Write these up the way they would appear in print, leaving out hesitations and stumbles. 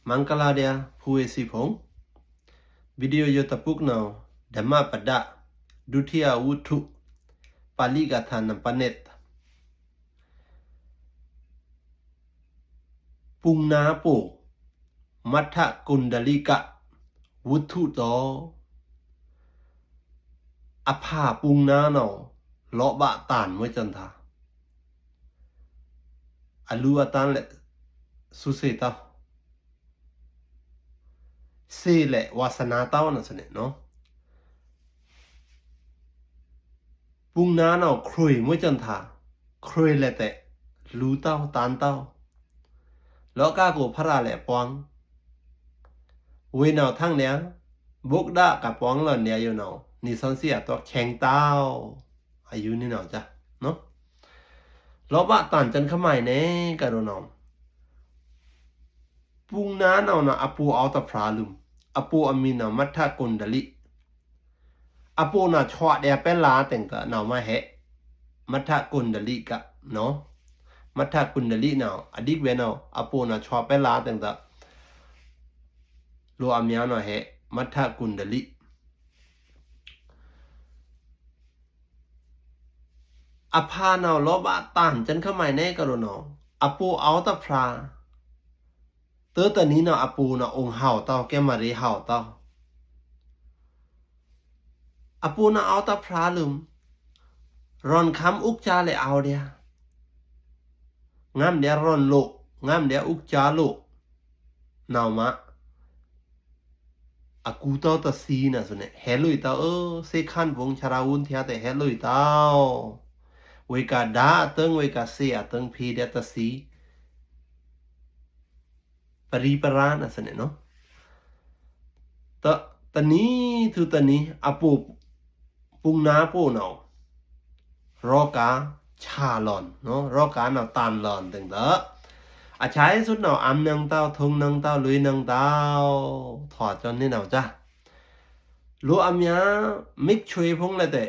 มังกลาเดียผู้เอสิพงวิดีโอโยตะปุกนาวธรรมะปดะดุทิยาวุถุปาลีกาธานัมปเนตปุงนาโปมัทธกุนดลิกะวุถุโตอภาปุงนาเนาเลาะบะตานไว้จันทาอลูอตันเลสุเสตาเซเลวาสนาเต้านะสเนี่ยเนาะปุงนาเนาครุยไว้จันทาครุยเลแต่ลูเต้าตานเต้าแล้วก้ากูพระราแหละปวงเวนาทั้งเนี้ยบุกด่ากับปวงหล่อนเนี้ยอยู่เนาะนี่สันเสียตัวแข็งเต้าอายุนี่เนาะจ้ะเนาะแล้วบะตันจันขมายเน่กันเนาะปุงนาเนาะอปูเอาตะพราลุมอปูอามีนามัทธกุนดลิอปูน่ะชอเดียเป็นลาแต่งกะเนาะมาเหมัทธกุนดลิกะเนาะมัทธกุนดลิเนาะอดีตเวเนาะอปูน่ะชอเป็นลาแต่งกะรัวอามีเนาะเหมัทธกุนดลิอภาเนาะลบะตันจันขมายเน่กันเนาะอปูเอาตะพราเตอตอนนี้เนาะอปูเนาะองเห่าเต้าแกมารีเห่าเต้าอปูเนาะเอาตะพราลืมรอนคำอุกจาเลยเอาเดียงามเดียรอนโลงามเดียอุกจาโลเนามาอากูเต้าตะซีนะสุเนี่ยเฮลุยเต้าเซคันวงชาราวุนเทียแต่เฮลุยเต้าเวกาดาตึงเวกาเสียตึงพีเดตะซีปรีปรานะสเนี่ยเนาะตอนนี้ทุตอนนี้อปูปุงนาปูเนาะรอกาชาลอนเนาะรอกาเนาะตานลอนตึงเตออาใช้สุดเนาะอำนังเต้าทงนังเต้าลุยนังเต้าถอดจนนี่เนาะจ้ะรู้อำยามิกช่วยพงเลยแต่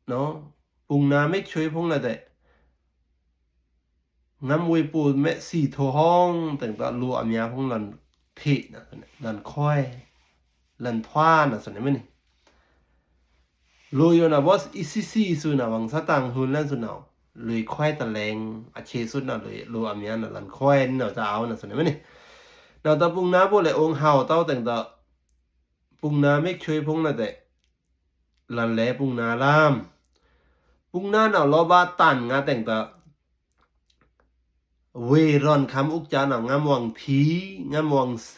เนาะปุงนามิกช่วยพงเลยแต่น้ำวยปูเมสีโทห้องแต่งตัวรู้อำยาพงลันเทนะลันค่อยลันทวานะส่วนนี้มั้ยนี่รู้อยู่นะว่าอีซีสุนะวังสตังหุ่นแล้วสุนะเลยค่อยตะแลงอาเชสุนะเลยรู้อำยานะลันค่อยนี่เนาะจะเอานะส่วนนี้มั้ยนี่เราตะปุงนาปูเลยองเฮาเต้าแต่งตัวปุงนามิกช่วยพงเลยแต่ลันแลปุงนาลามปุงนาเนาะลอบาตันงาแต่งตัวเวรอนคำอุกจาเนาะงามวังทีงามวังเซ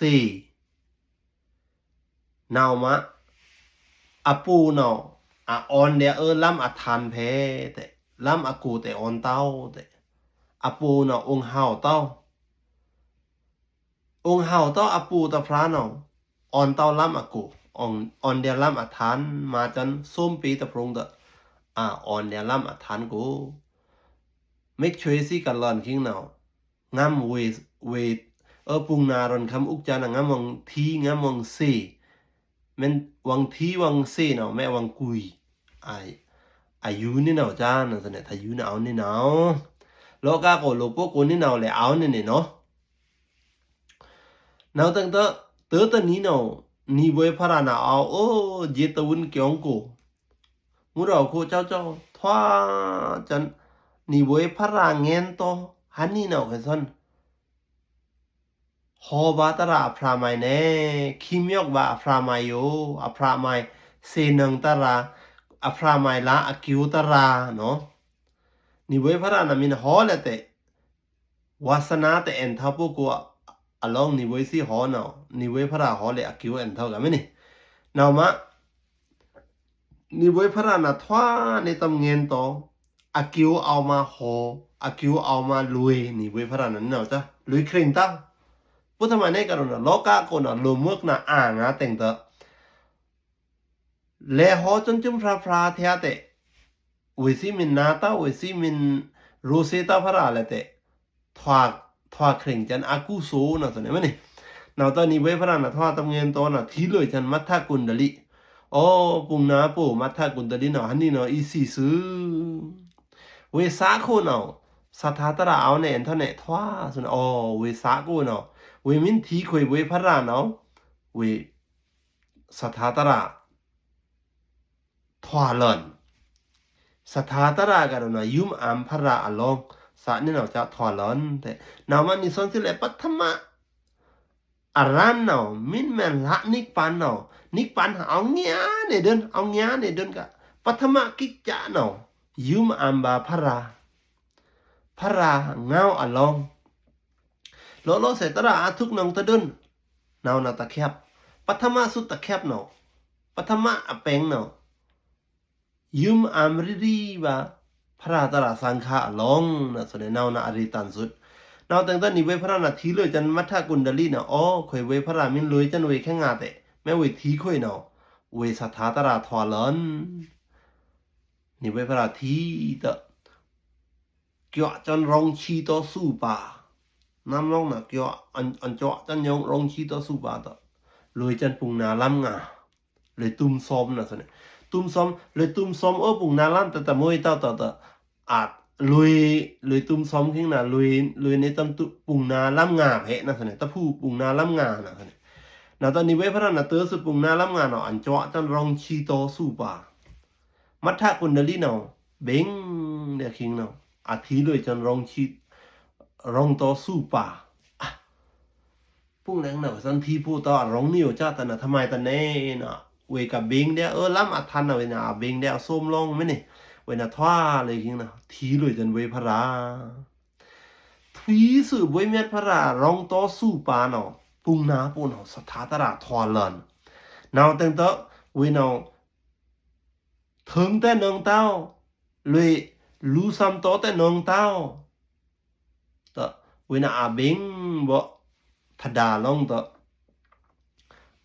นาวมะอปูเนาะออนเดียล้ำทานเพแต่ล้ำกูแต่ออนเต้าแต่อปูเนาะองเฮาเต้าองเฮาเต้าอปูตะพระเนาะออนเต้าล้ำกูออนเดียล้ำทานมาจนส้มปีตะพรงเตออนเดียล้ำทานกูไม่ช่วยสิกันหลอนคิงเนาะงามเวปุงนารอนคำอุกจานะงามวังทีงามวังเซมันวังทีวังเซเนาะแม่วังกุยอายุนี่เนาะจ้านะสเนี่ยถ้าอยู่เนาะนี่เนาะโลกาโกโลโปโกนี่เนาะเลยเอานี่เนาะเนาะตั้งแต่ตอนนี้เนาะนี่บวยพระนาเอาเจตวุนเกียงกูมุเราโคเจ้าทว่าจันนี่บวยพระเงินโตฮันนี่เนาะกันซันฮอบาตระพระไมเน่คิมยกบาพระไมโยพระไมเซนังตระพระไมละอคิวตระเนาะนี่เว้ยพระนามินฮอลแต่วาสนาแต่เอ็นทับพวกกูลองนี่เว้ยสิฮอเนาะนี่เว้ยพระฮอเลยอคิวเอ็นเท่ากันไหมนี่นาวมะนี่เว้ยพระนาทว่าในตำเงินโตอคิวเอามาฮออคิวเอามาลุยนี่เว้ยพระนั้นเนาะจ้ะลุยเคร่งตั้งพุทธมาเนกันนะโลกาโกนะลมกนะแต่งเตอเลหอจนจุมพระเทียเตวิสิมินนาตาวิสิมินรูเซตาพระอะไรเตทว่าเคร่งจันอากุโซนะส่วนนี้มั้ยนี่นาตอนนี้เว้ยพระนะทว่าตำเงินโตนะที่เลยจันมัทธกุนดลิปุงนาปูมัทธกุนดลิเนาะฮันนี่เนาะอีซีซื้อเวสาโคเนาะสัทธาตระเอาเนี่ยเท่าเนี่ยทว่าส่วนเวสาโกเนาะ เวมินทีคุยเวพระเนาะเวสถาตระทวาลอนสถาตระกันนะยุมอัมพระอลองสานี่เนาะจะทวาลอนแต่นามันนิสนสิเลปัทมะอารันเนาะมินแมนละนิกปันเนาะนิกปันเอาเงี้ยเนี่ยเดินเอาเงี้ยเนี่ยเดินกะปัทมะกิจจะเนาะยุมอัมบาพระเงาอลองโลเสตระอาทุกนองตะดุนนาวนาตะแคบปัทมะสุดตะแคบเนาะปัทมะอเปงเนาะยุมอัมรีบาพระตระสังฆะลองนะสเนนาวนาอริตันสุดนาวแต่งตอนนี้เวพระนาทีเลยจันมัทธกุณดลีนะอ๋อคอยเวพระมินเลยจันเวแค่งาเตแม่เวทีคอยเนาะเวสถาตระทวลอนนี่เวพระทีเตเกี่ยจันรองชีโตสู้ป่าน้ำลงนะเกี่ยอันเจาะจันยงรองชีโตสู้ป่าเตเลยจันปุงนาล้ำงาเลยตุ้มซ้อมนะสเนตุ้มซ้อมเลยตุ้มซ้อมปุงนาล้ำแต่มวยเต่าอาจเลยตุ้มซ้อมขึ้นนะเลยในตำตุปุงนาล้ำงาเพะนะสเนตะผู้ปุงนาล้ำงานะสเนนาตอนนี้เวพระนาเตอร์สุปุงนาล้ำงาเนาะอันเจาะจันรองชีโตสู้ป่ามัทธกุณดลีเนาะเบ่งเดียคิงเนาะอาทีเลยจันรองชีรองโตสู้ป่าปุ่งแรงเนาะสันทีผู้ต่อรองนิ้วจ้าแต่นะทำไมตะเน่เนาะเวกับเบ่งเดียล้ำอัทันนะเวนะเบ่งเดียส้มลงไหมนี่เวนะท่าเลยคิงนะทีเลยจันเวพระทวีสืบเวเมียพระรองโตสู้ป่าเนาะปุ่งนาปุ่นเนาะสถาตระทวลันนาวแต่งเตอเวเนาะถึงแต่นงเต้าเลยลูซัมโตแต่นงเต้าตะเวนะอาเบงบ่ทดาลงตะ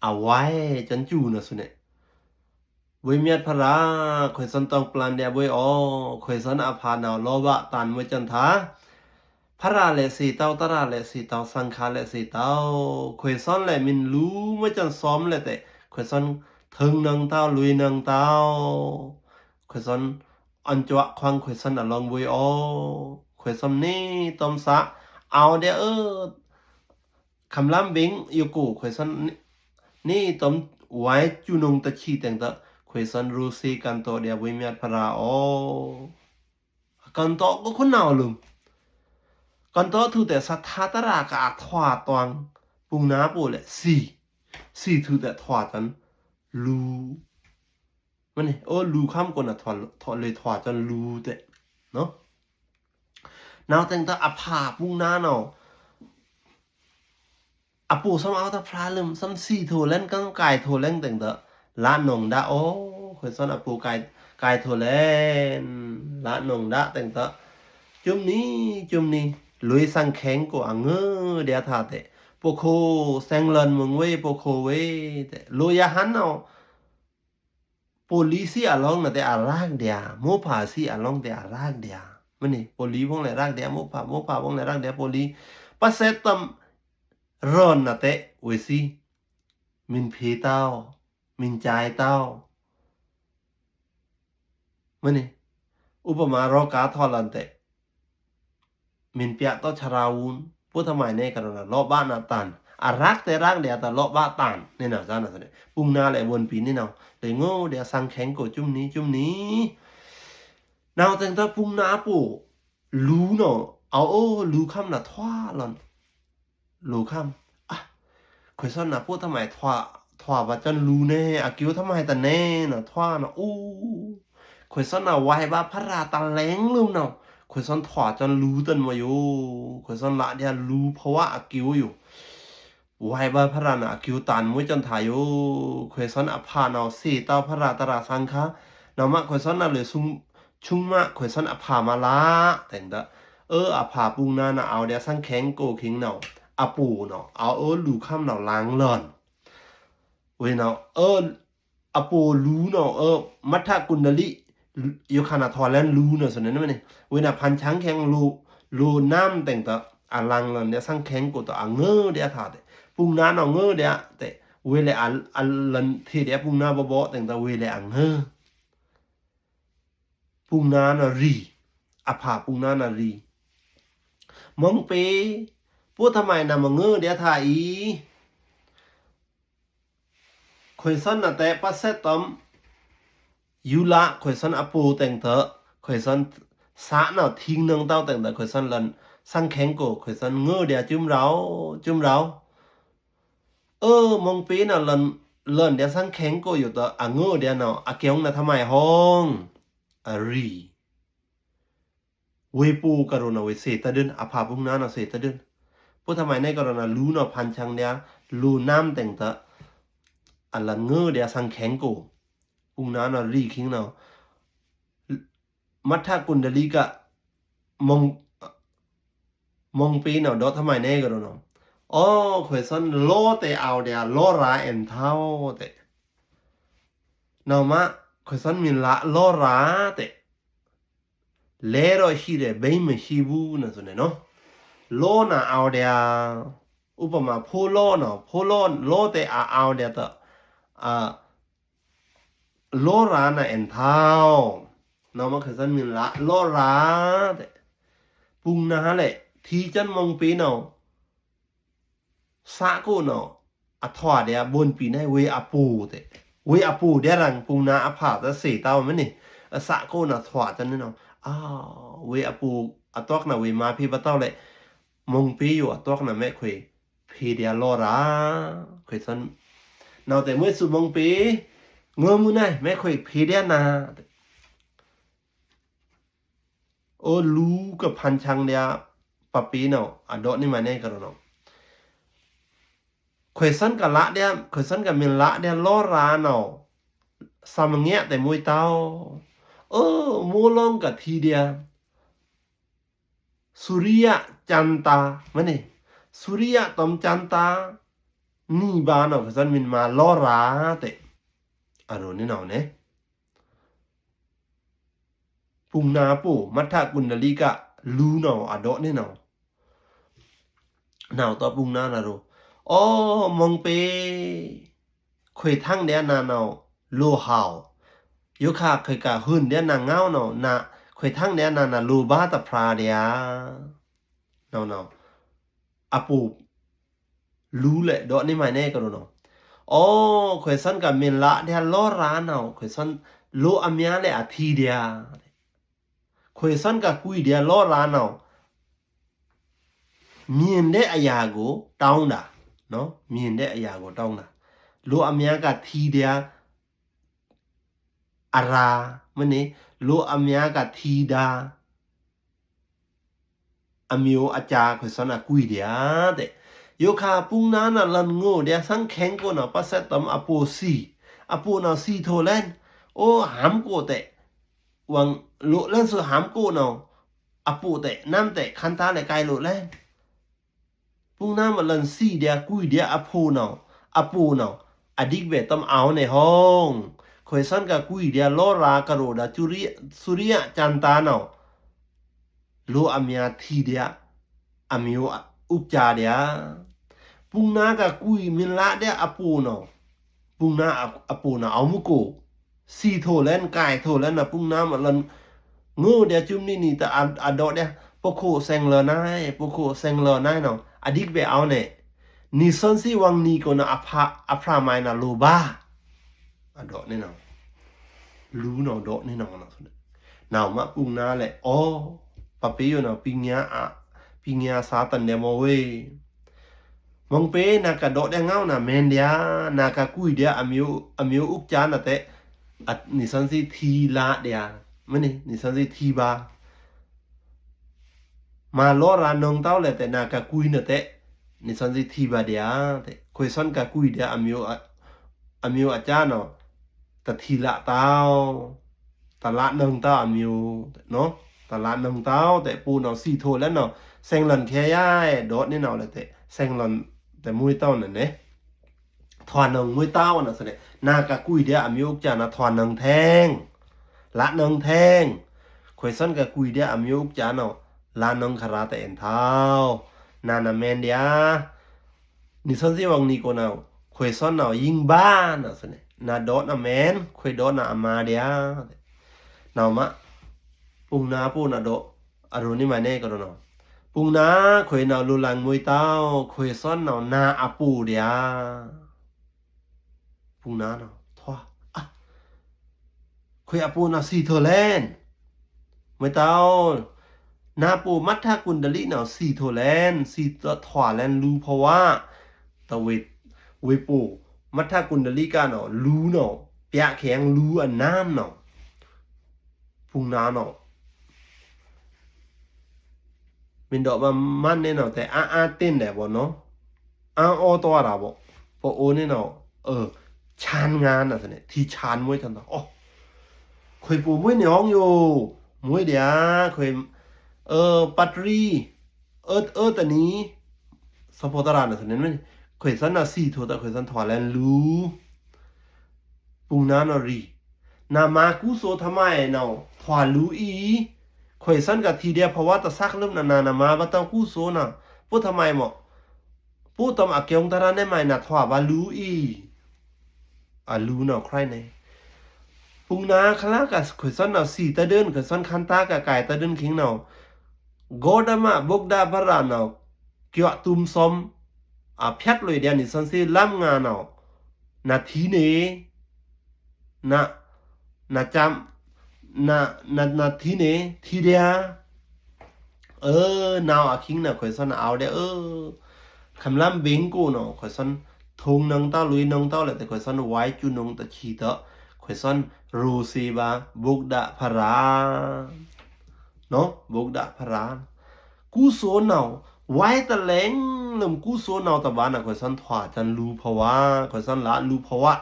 เอาไว้จันจูนะสุเนเวเมียพระข่อยสันตองปลานเดียเวยอ๋อข่อยสันอาภาณาวโลบะตันเวจันทาพระเลสีเต้าตระเลสีเต้าสังฆาเลสีเต้าข่อยสันแลมินรู้เวจันซ้อมเลยแต่ข่อยสันถึงนงเต้าลุยนงเต้าข่อยสันอันจวะควังข่อยสันอลองเวยอ๋อข่อยสันนี่ตอมสะเอาเดียคำล้ำบิงอยู่กูข่อยสันนี่ตอมไว้จูนงตะชีแต่งตะข่อยสันรู้สิกันโตเดียวิมียพระอ๋อกันโตก็คนหนาวลืมกันโตถูแต่สัทธาตรากาทวาตวังปุงนาปูเลยสี่ถูแต่ทวาจันลูมันนี่ลูข้ามคนอ่ะทวเลยทวาจันลูแต่เนาะนาวแต่งตะอภาปุงนาเนาะอปูสมเอาตะพระลืมซ้ำสี่โถเล่นก็ไก่โถเล่นแต่งเตอะละนงดาโอ้ข่อยซ้อนอปูไก่โถเล่นละนงดาแต่งเตอะจุ่มนี้ลุยสังแข็งกว่าเงือเดียท่าเตะปโคแซงเลินมึงเว้ปโคเว้แต่ลุยหันเอาpolisi along na te arag dia mo pha si along te arag dia mani poli bong le rag dia mo pha bong le rag dia poli pasetam ron na te we si min phe tao min chai tao mani upama ro ka tholan te min pya to charawun pu thamai ne karona lo ba na tan arag te rag dia ta lo ba tan ne na sa na sa pung na le won pi ni naเลยโง่เดี๋ยวสังแข็งกว่าจุ่มนี้นาวแต่งตาปุงนาปูรู้เนาะเอารู้คำน่ะทว่าหล่อนรู้คำข่อยซ่อนน่ะพูดทำไมทว่าว่าจันรู้แน่อากิวทำไมแต่แน่น่ะทว่าน่ะข่อยซ่อนน่ะไว้ว่าพระราตาแหลงลืมเนาะข่อยซ่อนทว่าจันรู้ตันมาอยู่ข่อยซ่อนละเดี๋ยวรู้เพราะว่าอากิวอยู่วายบาพระนาคิวตันมวยจันทายข่อยซ้อนอภาเนาสีเต้าพระตราสังคะนามะข่อยซ้อนน่ะเลยชุงมะข่อยซ้อนอภามาละแต่งตะอภาปุงนาน่ะเอาเดี๋ยวสังแข็งโกคิงเนาอปูเนาะเอาลูค่ำเนาล้างหล่อนเว้ยเนาะอปูรู้เนาะมัทธกุณดลิโยคานาทอแลนรู้เนาะสนั้นมั้ยนี่เว้ยน่ะพันช้างแข็งรู้น้ำแต่งตะอลังหล่อนเดี๋ยวสังแข็งโกตะเงอเดี๋ยวทาปุงนาเนาะเงอเดียแต่เวลาอันลันทีเดียปุงนาบ่แต่งแต่เวลาเงอปุงนาน่ะรีอภาปุงนาน่ะรีมองเป พูดทำไมนะมังเงือเดียถ่ายอีคอยสันนะแต่ปัสเซตอมยูละคอยสันอปูแต่งเถอะคอยสันสะเนาทิ้งนึงเต้าแต่งแต่คอยสันลันสังแข็งกูคอยสันเงือเดียจุ่มเรามองปีน่ะลันเดียสังแข็งกูอยู่ต่อเงือเดียเนาะเกี่ยงนะทำไมห้องรีเวปูกรุณาเวเสตดินอภาพุงนานะเสตดินพูดทำไมในกรณาลูเนาะพันชังเดียลูน้ำแต่งเถอะลันเงือเดียสังแข็งกูพุงนานะรีคิงเนาะมัทธกุณดลีกะมองปีเนาะดอทำไมแน่กันเนาะคอยสันโลเตเอาเดียโลราเอ็นเท่าเตเนาะมะคอยสันมีละโลราเตเลโรชีเดเบย์ไม่ชีบูนะสุดเนาะโลน่ะเอาเดียอุปมาพูโลเนาะพูโลโลเตเอาเดียต่อโลราน่ะเอ็นเท่าเนาะมะคอยสันมีละโลราเตปุงนะแหละทีจันมองปีเนาะสะกูเนาะถอดเดียบนปีในเวอปูเตเวอปูเดียรังปุงนาอภาจะเสียเต้ามันนี่สะกูน่ะถอดจันนี่เนาะเวอปูตอกน่ะเวมาพี่ปะเต้าเลยมงปีอยู่ตอกน่ะแม่คุยพีเดียลอราคุยสันเนาะแต่เมื่อสุมงปีเงือมือไหนแม่คุยพีเดียนารู้กับพันชังเดียปะปีเนาะดอนี่มาแน่กันเนาะคอยสันกับละเดียคอยสันกับมินละเดียลอราเนาะสามเงี้ยแต่มวยเต้ามูลองกับทีเดียสุริยะจันตามันนี่สุริยะตอมจันตานี่บ้านเนาะคอยสันมินมาลอราเตรุนี่เนาะเนี่ยปุงนาปูมัทธกุณดลีกะลูเนาะดอนี่เนาะต่อปุงนานะรู้มองไปคุยทั้งเดียนาเนาะโลหาวยุคาเคยกะหุ่นเดียนางเงาเนาะนะคุยทั้งเดียนาลูบาตะพราเดียเนาะอปูรู้แหละดอกนี่ไม่แน่กันเนาะคุยสันกับมินละเดียล้อร้านเนาะคุยสันโลอามียเลยอาทีเดียคุยสันกับกุยเดียล้อร้านเนาะมีนเดอายาโกตาวน่ะเนาะมีนเดอายาโกตาวน่ะโลอามียกับทีเดียอารามันนี่โลอามียกับทีดาอมิโออาจารย์คุยสันกุยเดียเดโยคาปุงนานะลันโง่เดียสังแข็งกูนะปัสเซตมอปูซีอปูนะซีโทเลนหามกูเตวังโลเลนสุหามกูนะอปูเตน้ำเตคันตาเลไกโลเลนปุงนามาลันซีเดียกุยเดียอปูนะอดิกเบตมเอาในห้องคุยสันกับกุยเดียลอรากระโดดสุริยะจันตานะโลอามียทีเดียอมิโออุปจาเดียปุงนากับกุยมินละเดียอปูเนาะปุงนาอปูนะเอามุโกซีโทเลนกายโทเลนนะปุงนามันลันงูเดียจุ่มนี่แต่อดอเดียปโคเซงเลนายปโคเซงเลนายเนาะอดิกเบเอาเนี่ยนิสันซีวังนีโกนะอพราไมนะโลบาอดอเนี่ยเนาะรู้เนาะดอเนี่ยเนาะเนามาปุงนาเลยปะปีอยู่เนาะปิงยาสาตันเดโมเวมองเปนากะดอเดงเอานะเมนเดียนากะกุยเดียอมิวอุกจานะเตนิสันซีทีละเดียมันนี่นิสันซีทีบามาลอรานงเต้าเลยแต่นากะกุยนะเตนิสันซีทีบาเดียเตคุยสันกะกุยเดียอมิวอาจารย์เนาะตะทีละเต้าตะละนงเต้าอมิวเนาะตะละนงเต้าแต่ปูเนาะซีโทแล้วเนาะเซงหลันแค่ย่ายดอนี่เนาะเลยแต่เซงหลันแต่มวยเต้านั่นเนี่ยทวานงมวยเต้าน่ะสินากะกุยเดียอมิวจานะทวานงแทงละนงแทงคุยสันกะกุยเดียอมิวจานะละนงคาราแต่เอ็นเท้านานาเมนเดียนิสันสิวังนี้ก็นาคุยสันเนายิงบ้านน่ะสินาดอนะแมนคุยดอนะอามาเดียนามะปุงนาปูนะดออรุณิมาเน่ก็เนาะ ปุงนาคอยนาลูลังมวยเต้าคอยซ้อนนาอาปูเดียปุงนาทว่าคอยอาปูสีโทแลนมวยเต้านาปูมัทธกุนดลิสีโทแลนสีถวาแลนรู้เพราะว่าตะเวปูมัทธกุนดลิการู้เปียแข็งรู้อันน้ำพุงนาเป็นดอกมันเนี่ยแต่เต้นแต่บ่อ้อตัวเราบ่พอโอเนี่ยชานงานสิเนี่ยที่ชานมวยทันอ๋อเคยปูมวยในห้องอยู่มวยเดียเคยปัตรีแต่นี้สปอร์ตร้านสิเนี่ยมันเคยสันสีโทแต่เคยสันถอดแลนรู้ปุงนารีนามากุโซทำไมถอดรู้ข่อยสั้นกับทีเดียวเพราะว่าตะซักเริ่มนานๆมาว่าต้องกู้โซน่ะพูดทำไมหมอพูดตำอักเกียงตาราได้ไหมนะถว่าว่ารู้รู้ใครเนี่ยปุงนาคลากับข่อยสั้นสีตะเดินข่อยสั้นคันตากับไก่ตะเดินขิงโกดามาบกดาบาราเกี่ยวตุ่มซอมเพียกเลยเดียวนี่สันสิล้ำงานนาทีนี้นาจำนาทีนี้ทีเดียนาวคิงข่อยสันเอาเด้คำล้ำเบงกูข่อยสันทงนังเต้าลุยนังเต้าเลยแต่ข่อยสันไว้จุนงตะชีเตะข่อยสันรูซีบาบุกดาพาราบุกดาพารากูโซไว้ตะแหลงลมกูโซตะบ้านข่อยสันถวาจันรูภาวะข่อยสันละรูภาวะ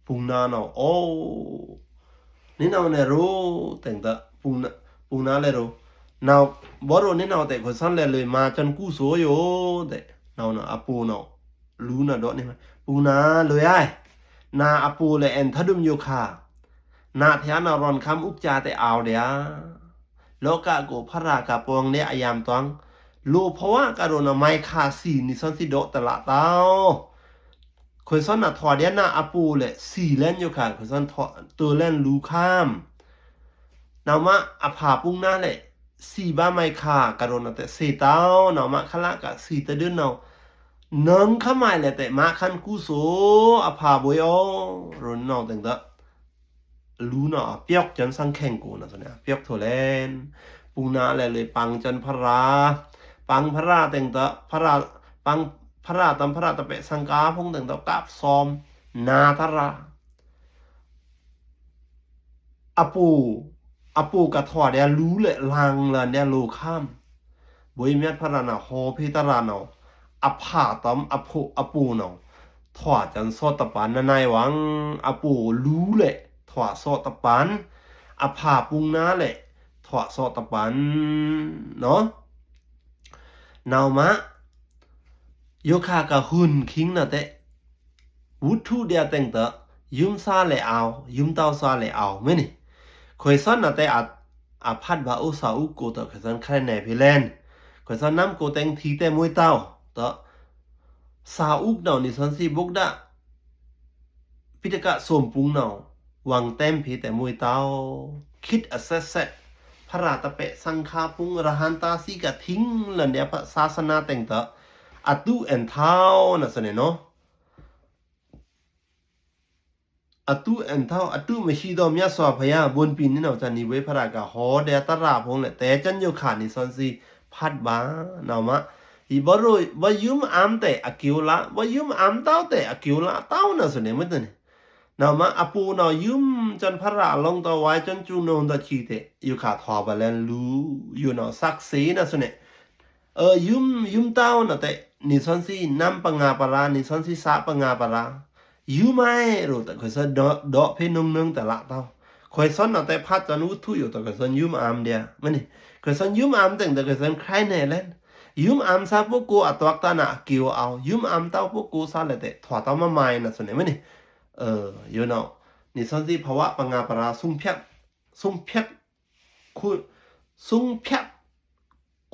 ปุงนาโอ้นี่เนี่ยรู้แต่งแต่ปุงนาเลยรู้บอรู้นี่แต่คนสั้นเลยมาจนกู้โซโย่แต่อาปูรู้ดอกนี่ไหมปุงนาเลยนาอาปูเลยถ้าดุมโยคานาเทียนรอนคำอุกจาแต่เอาเดียโลกะโกพระรากาปวงเนี่ยอายามตังรู้เพราะว่าการโดนไม้คาสีนิสันสิโดตละเต้าคนซ้อนถอดเดียนาอาปูเลยสี่เล่นอยู่ค่ะคนซ้อนตัวเล่นรู้ข้ามมาอาภาปุงนาเลยสี่บ้าไม่ขาการโดนแต่สี่เต้ามาขละกับสี่ตะเดินน้องข้าไม่เลยแต่มาขันกู้โซอาภาบวยรุนแต่งแต่รู้เปียกจนสังแข่งกูส่วนนี้เปียกถั่วเล่นปุงนาเลยปังจนพระราปังพระราแต่งแต่พระราปังพระราตะเปะสังกาพงแต่งแต่กับซอมนาทราอาปูกระถอดเนี่ยรู้เลยลางเลยเนี่ยโลข้ามบวยเมียพระนาฮอพิตราอภาตอมอาปูถอดจันโซตปันนายหวังอาปูรู้เลยถอดโซตปันอภาปุงนาเลยถอดโซตปันมะโยคากะหุนคิงแต่วุฒิเดียแต่งเตอยุมซาเลยเอายุมเต้าซาเลยเอาไม่นี่คอยซ้อนแต่พัดบาอุสาอุโกตะคอยซ้อนใครแหน่พิเลนคอยซ้อนน้ำโกแต่งทีแต่มวยเต้าตะซาอุกนี่ซ้อนสีบุกดะพิจกะสมปุงวังเต็มพีแต่มวยเต้าคิดอเซพระราตะเปะสังคาปุงระหันตาสีกะทิ้งหลังเดียพระศาสนาแต่งเตออัตุเอ็นเท้าสเนี่ยอัตุเอ็นเท่าอัตุไม่ชีดอมยาสวาพยาบนปีนี่จันนิเวพระกาฮอเดียตราพงเลยแต่จันโยขานิสันซีพัดบ้ามะอีบรุยว่ายุมอัมแต่อกิวละว่ายุมอัมเต้าแต่อกิวละเต้าส่วนเนี่ยไม่ตัวเนี่ยมะอปูยุมจนพระลงตัวไว้จนจูนงตะชีเตอยู่ขาทอบาเลนรู้อยู่สักสีส่วนเนี่ยยุมเต้าแต่นิสันซีน้ำปังาปลานิสันซีสาปังาปลายูไม่รู้แต่คอยสอนดอกเพนงแต่ละเต้าคอยสอนแต่พัดจันวุฒิอยู่แต่คอยสอนยุมอามเดียมันนี่คอยสอนยุมอามแต่คอยสอนใครแน่เล่นยุมอามซาพวกกูอัตวักตานะกิวเอายุมอามเต้าพวกกูซาเลยแต่ถอดเต้ามาไม่ส่วนไหนมันนี่ยูนี่สันซีภาวะปังาปลาสุ่มเพียกคุณสุ่มเพียก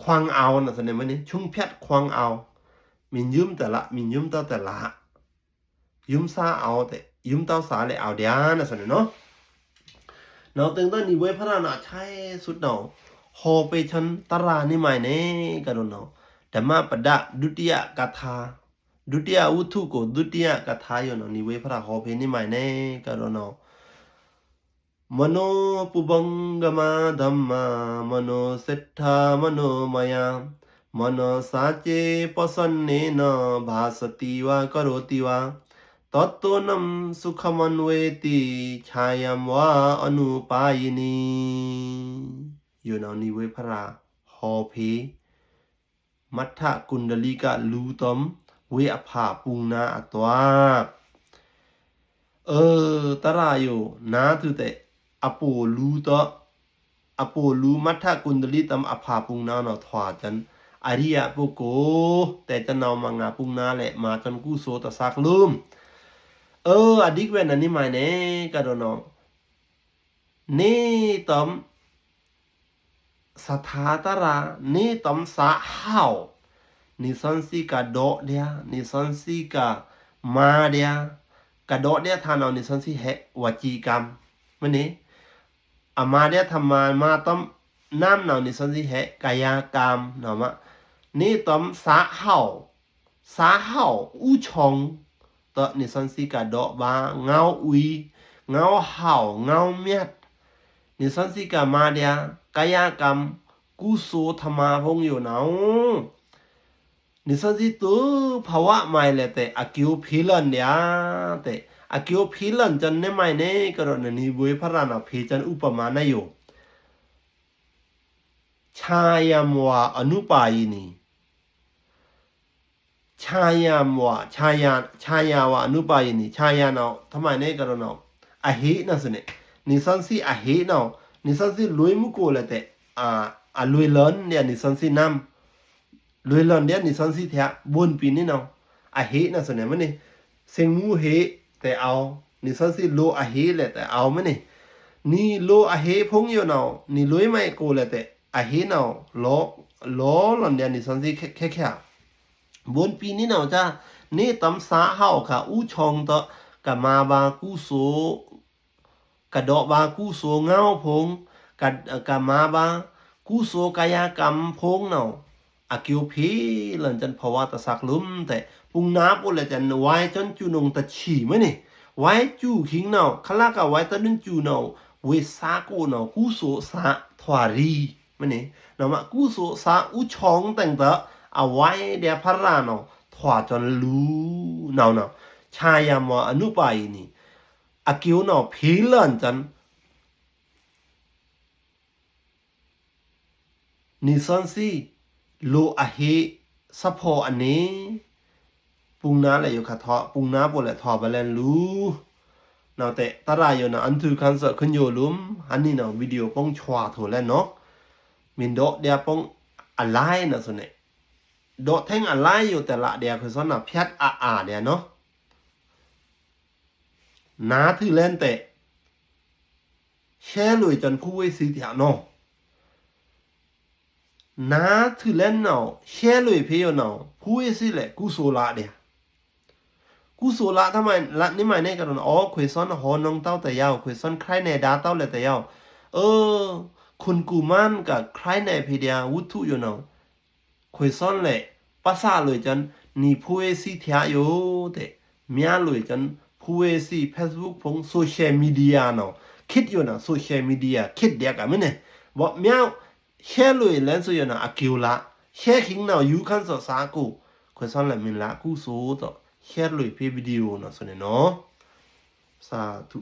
ควางเอาส่วนไหนมันนี่ชุ่มเพียกควางเอามินยุมแต่ละมินยุมเต้าแต่ละยุมซาเอาแต่ยุมเต้าสาเลยเอาเดียส่วนเนาะตึงต้นนี้เว้ยพระนาใช้สุด ฮอไปชันตรานี่หมายเน่กันเนาะธรรมปดะดุติยกถาดุติยอุทุโกดุติยกถาอยู่เนาะนิเวพระฮอเพนี่หมายเน่กันเนาะมโนปุบังกมาธัมมามโนเศรษฐามโนมยามโนสาเจปสันเนนะภาสติวากโรติวาตัตโตนัมสุขมันเวติชายัมวาอนุปายนีอยู่เนาะนิเวพระฮอเพมัทธกุณดลิกะลูตมเวอภาปุงนาอตวาตราอยู่นาตุเตอโปลูตะอโปลูมัทธกุณดลิตมอภาปุงนาเนาะถวาจันอริยปุโกแต่จะนำมางาปุงนาแหละมาจนกุโสตสักลืมอดีกเวนันนี่หมายเน่กะโดนนี่ตอมสถาตรานี่ตอมสาหาวนิสันสิกาโดเดียนิสันสิกามาเดียกาโดเดียทานเอานิสันสิเหวจีกรรมมันนี่อามาเดียทำมาตอมน้ำเนานิสันสิเหกายกรรมเนาะมะนี่ตอมสาหาวอูชงตอนิสันสิกาโดบาเงาอุยเงาหาวเงาเมียดนิสันสิกามาเดียกายกรรมกุโสธรรมาพงอยู่เนานิสันสิตัวภาวะไม่เลยแต่อากิวพิลันเดียแต่อากิวพิลันจันเนี่ยไม่เนี่ยก็รณนิเวพระนาเพจันอุปมาณอยู่ชายามวาอนุปายนีชายามวาชายาวาอนุปายนีชายาเนาะทำไมเนี่ยก็รณอหินะสุเนี่ยนิสันสิอหิเนาะนิสันสิลุยมุโกเลยแต่ลุยเลินเนี่ยนิสันสิน้ำลุยเลินเนี่ยนิสันสิเถอะบนปีนี่เนาะเหนะส่วนเนี่ยมันนี่เสียงมูเหแต่เอานิสันสิโลเหเลยแต่เอามันนี่โลเหพงอยู่เนาะนี่ลุยไม่โกเลยแต่เหเนาะโลหลอนเนี่ยนิสันสิแค่บนปีนี่เนาะจ้านี่ตำสาเฮาค่ะอู้ชองตะกะมาบากุโสกะดอกบากุโสเงาพงกะมาบากุโสกายกรรมพงเนาะอากิวพีหลังจันภาวะตะสักลุมแต่ปุงนาปุเลยจันไว้จนจูนงตะฉีมั้ยนี่ไว้จูขิงเนาะคลากะไว้ตะนึงจูเนาะเวสาโกเนาะกุโสสะทวารีมั้ยนี่เนาะมะกุโสสะอุชองแต่งตะเอาไว้เดียพระราเนาะถวาจนรู้เนาะชายามอนุปายนี่อากิวเนาะพีหลังจันนิสันสิโลอะเฮซัพพออันนี้ปุงนาเลยอยู่ค่ะทอปุงนาปวดเลยทอไปแล้วรู้เนาะแต่ตรายอยู่นะอันถือคันเสขึ้นอยู่ลุมอันนี้เนาะวิดีโอป้องชวาโถแล้วเนาะมินโดเดียป้องอะไรนะส่วนเนี่ยโดแท่งอะไรอยู่แต่ละเดียคือส่วนน่ะเพียดเดียเนาะนาถือเล่นแต่แช่ลุยจนผู้ไว้ซื้อเถียเนาะนาถือเล่นเนาะแช่ลุยเพียวเนาะผู้ไว้ซื้อแหละกุโสละเดียกุโสละทำไมละนี่หมายในกันคุยซ้อนหอนงเต้าแต่ยาวคุยซ้อนใครในดาเต้าเลยแต่ยาวคุณกูมันกับใครในพีเดียวุฒิอยู่เนาะคุยซ้อนเลยภาษาเลยจันนี่ผู้เอซีเทียอยู่แต่เมียเลยจันผู้เอซีเฟซบุ๊กพงโซเชียลมีเดียเนาะคิดอยู่นะโซเชียลมีเดียคิดเดียกันมั้ยเนี่ยบอกเมียแค่เลยเล่นสุอยู่นะอากิวละแค่ขิงเนาะอยู่คันสสากูคุยซ้อนเลยมินละกูโซต่อแค่เลยเพื่อวิดีโอเนาะส่วนเนาะสาธุ